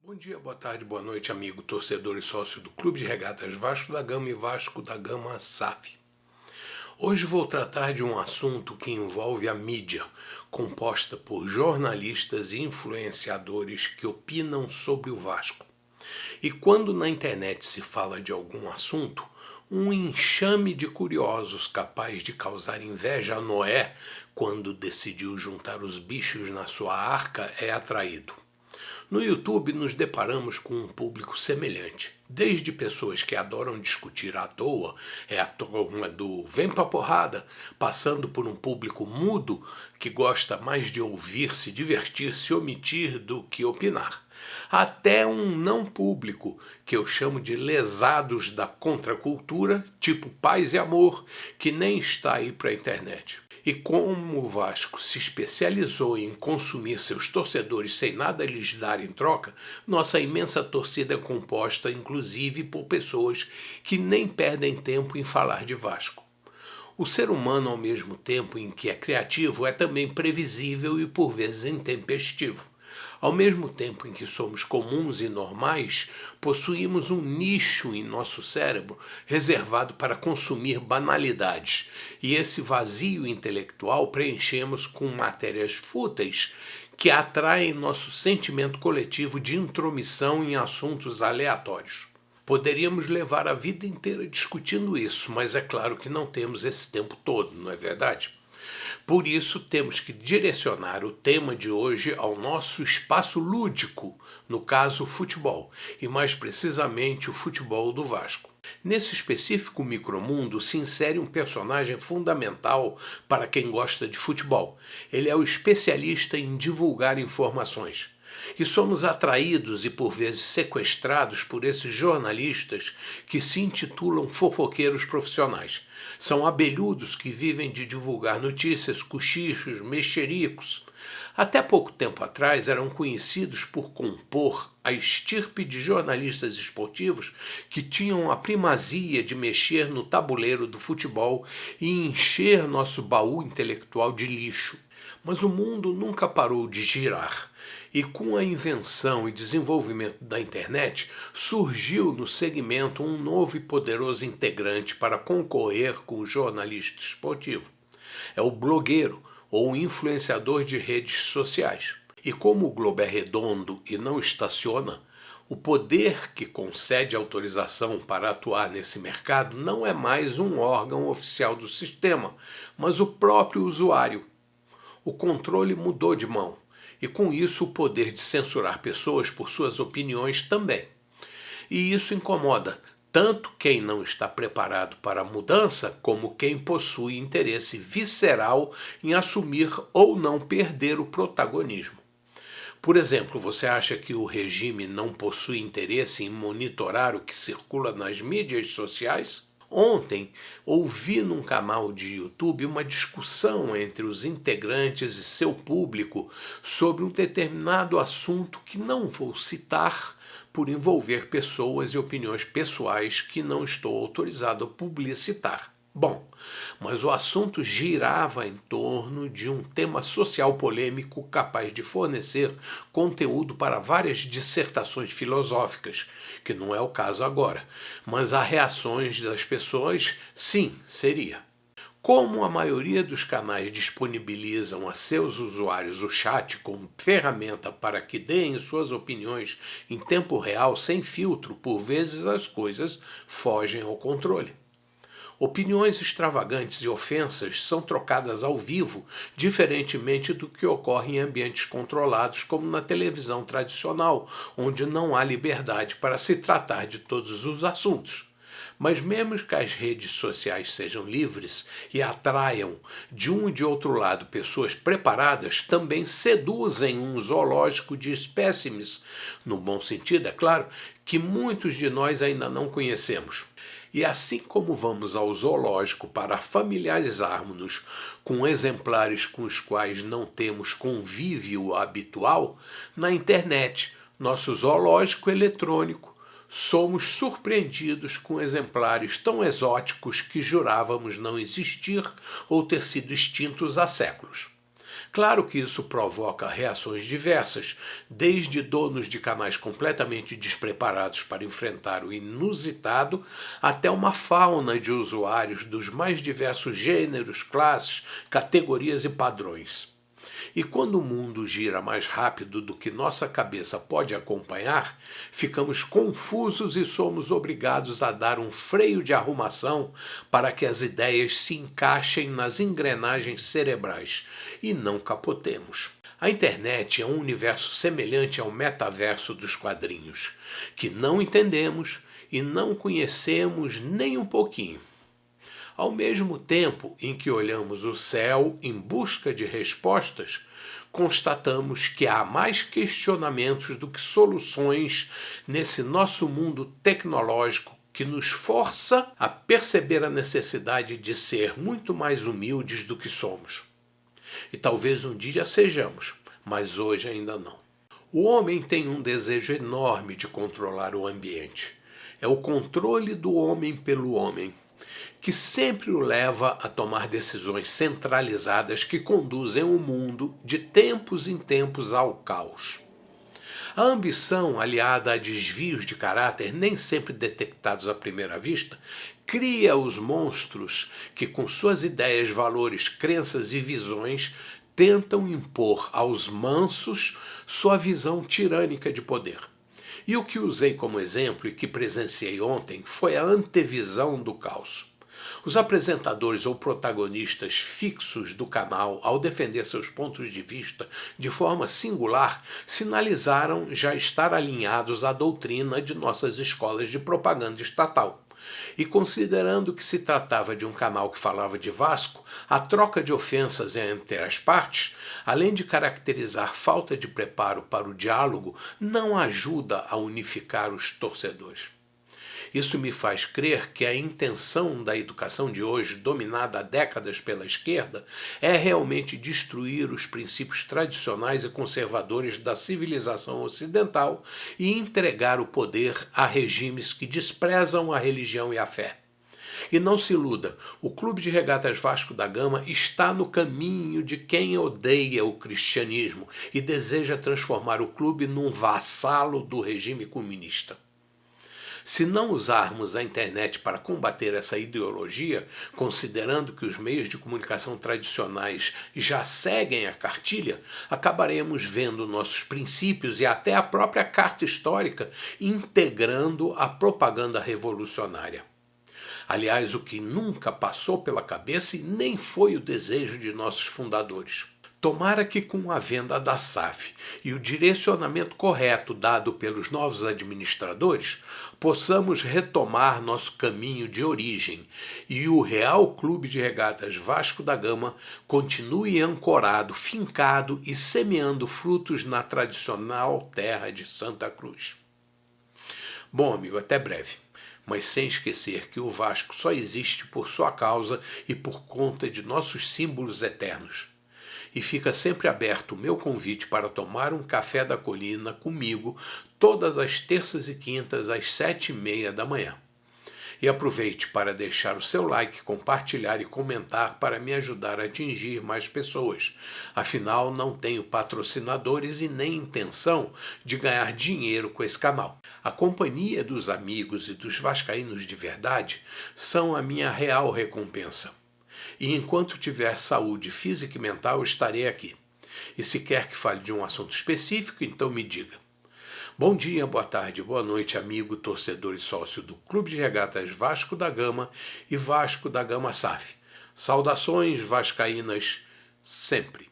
Bom dia, boa tarde, boa noite, amigo, torcedor e sócio do Clube de Regatas Vasco da Gama e Vasco da Gama SAF. Hoje vou tratar de um assunto que envolve a mídia, composta por jornalistas e influenciadores que opinam sobre o Vasco. E quando na internet se fala de algum assunto, um enxame de curiosos capaz de causar inveja a Noé quando decidiu juntar os bichos na sua arca é atraído. No YouTube nos deparamos com um público semelhante, desde pessoas que adoram discutir à toa, é a turma do vem pra porrada, passando por um público mudo que gosta mais de ouvir, se divertir, se omitir do que opinar. Até um não público, que eu chamo de lesados da contracultura, tipo paz e amor, que nem está aí pra internet. E como o Vasco se especializou em consumir seus torcedores sem nada lhes dar em troca, nossa imensa torcida é composta inclusive por pessoas que nem perdem tempo em falar de Vasco. O ser humano, ao mesmo tempo em que é criativo, é também previsível e por vezes intempestivo. Ao mesmo tempo em que somos comuns e normais, possuímos um nicho em nosso cérebro reservado para consumir banalidades, e esse vazio intelectual preenchemos com matérias fúteis que atraem nosso sentimento coletivo de intromissão em assuntos aleatórios. Poderíamos levar a vida inteira discutindo isso, mas é claro que não temos esse tempo todo, não é verdade? Por isso, temos que direcionar o tema de hoje ao nosso espaço lúdico, no caso, o futebol, e mais precisamente o futebol do Vasco. Nesse específico micromundo se insere um personagem fundamental para quem gosta de futebol. Ele é o especialista em divulgar informações. E somos atraídos e por vezes sequestrados por esses jornalistas que se intitulam fofoqueiros profissionais. São abelhudos que vivem de divulgar notícias, cochichos, mexericos. Até pouco tempo atrás eram conhecidos por compor a estirpe de jornalistas esportivos que tinham a primazia de mexer no tabuleiro do futebol e encher nosso baú intelectual de lixo. Mas o mundo nunca parou de girar. E com a invenção e desenvolvimento da internet, surgiu no segmento um novo e poderoso integrante para concorrer com o jornalista esportivo. É o blogueiro ou influenciador de redes sociais. E como o globo é redondo e não estaciona, o poder que concede autorização para atuar nesse mercado não é mais um órgão oficial do sistema, mas o próprio usuário. O controle mudou de mão. E com isso o poder de censurar pessoas por suas opiniões também. E isso incomoda tanto quem não está preparado para a mudança, como quem possui interesse visceral em assumir ou não perder o protagonismo. Por exemplo, você acha que o regime não possui interesse em monitorar o que circula nas mídias sociais? Ontem, ouvi num canal de YouTube uma discussão entre os integrantes e seu público sobre um determinado assunto que não vou citar por envolver pessoas e opiniões pessoais que não estou autorizado a publicitar. Bom, mas o assunto girava em torno de um tema social polêmico capaz de fornecer conteúdo para várias dissertações filosóficas, que não é o caso agora, mas há reações das pessoas, sim, seria. Como a maioria dos canais disponibilizam a seus usuários o chat como ferramenta para que deem suas opiniões em tempo real, sem filtro, por vezes as coisas fogem ao controle. Opiniões extravagantes e ofensas são trocadas ao vivo, diferentemente do que ocorre em ambientes controlados, como na televisão tradicional, onde não há liberdade para se tratar de todos os assuntos. Mas mesmo que as redes sociais sejam livres e atraiam de um e de outro lado pessoas preparadas, também seduzem um zoológico de espécimes, no bom sentido, é claro, que muitos de nós ainda não conhecemos. E assim como vamos ao zoológico para familiarizarmos-nos com exemplares com os quais não temos convívio habitual, na internet, nosso zoológico eletrônico, somos surpreendidos com exemplares tão exóticos que jurávamos não existir ou ter sido extintos há séculos. Claro que isso provoca reações diversas, desde donos de canais completamente despreparados para enfrentar o inusitado, até uma fauna de usuários dos mais diversos gêneros, classes, categorias e padrões. E quando o mundo gira mais rápido do que nossa cabeça pode acompanhar, ficamos confusos e somos obrigados a dar um freio de arrumação para que as ideias se encaixem nas engrenagens cerebrais e não capotemos. A internet é um universo semelhante ao metaverso dos quadrinhos, que não entendemos e não conhecemos nem um pouquinho. Ao mesmo tempo em que olhamos o céu em busca de respostas, constatamos que há mais questionamentos do que soluções nesse nosso mundo tecnológico que nos força a perceber a necessidade de ser muito mais humildes do que somos. E talvez um dia sejamos, mas hoje ainda não. O homem tem um desejo enorme de controlar o ambiente. É o controle do homem pelo homem, que sempre o leva a tomar decisões centralizadas que conduzem o mundo de tempos em tempos ao caos. A ambição, aliada a desvios de caráter nem sempre detectados à primeira vista, cria os monstros que, com suas ideias, valores, crenças e visões, tentam impor aos mansos sua visão tirânica de poder. E o que usei como exemplo e que presenciei ontem foi a antevisão do caos. Os apresentadores ou protagonistas fixos do canal, ao defender seus pontos de vista de forma singular, sinalizaram já estar alinhados à doutrina de nossas escolas de propaganda estatal. E considerando que se tratava de um canal que falava de Vasco, a troca de ofensas entre as partes, além de caracterizar falta de preparo para o diálogo, não ajuda a unificar os torcedores. Isso me faz crer que a intenção da educação de hoje, dominada há décadas pela esquerda, é realmente destruir os princípios tradicionais e conservadores da civilização ocidental e entregar o poder a regimes que desprezam a religião e a fé. E não se iluda, o Clube de Regatas Vasco da Gama está no caminho de quem odeia o cristianismo e deseja transformar o clube num vassalo do regime comunista. Se não usarmos a internet para combater essa ideologia, considerando que os meios de comunicação tradicionais já seguem a cartilha, acabaremos vendo nossos princípios e até a própria carta histórica integrando a propaganda revolucionária. Aliás, o que nunca passou pela cabeça e nem foi o desejo de nossos fundadores. Tomara que com a venda da SAF e o direcionamento correto dado pelos novos administradores, possamos retomar nosso caminho de origem e o Real Clube de Regatas Vasco da Gama continue ancorado, fincado e semeando frutos na tradicional terra de Santa Cruz. Bom, amigo, até breve. Mas sem esquecer que o Vasco só existe por sua causa e por conta de nossos símbolos eternos. E fica sempre aberto o meu convite para tomar um café da colina comigo todas as terças e quintas às 7h30 da manhã. E aproveite para deixar o seu like, compartilhar e comentar para me ajudar a atingir mais pessoas. Afinal, não tenho patrocinadores e nem intenção de ganhar dinheiro com esse canal. A companhia dos amigos e dos vascaínos de verdade são a minha real recompensa. E enquanto tiver saúde física e mental, estarei aqui. E se quer que fale de um assunto específico, então me diga. Bom dia, boa tarde, boa noite, amigo, torcedor e sócio do Clube de Regatas Vasco da Gama e Vasco da Gama SAF. Saudações vascaínas sempre.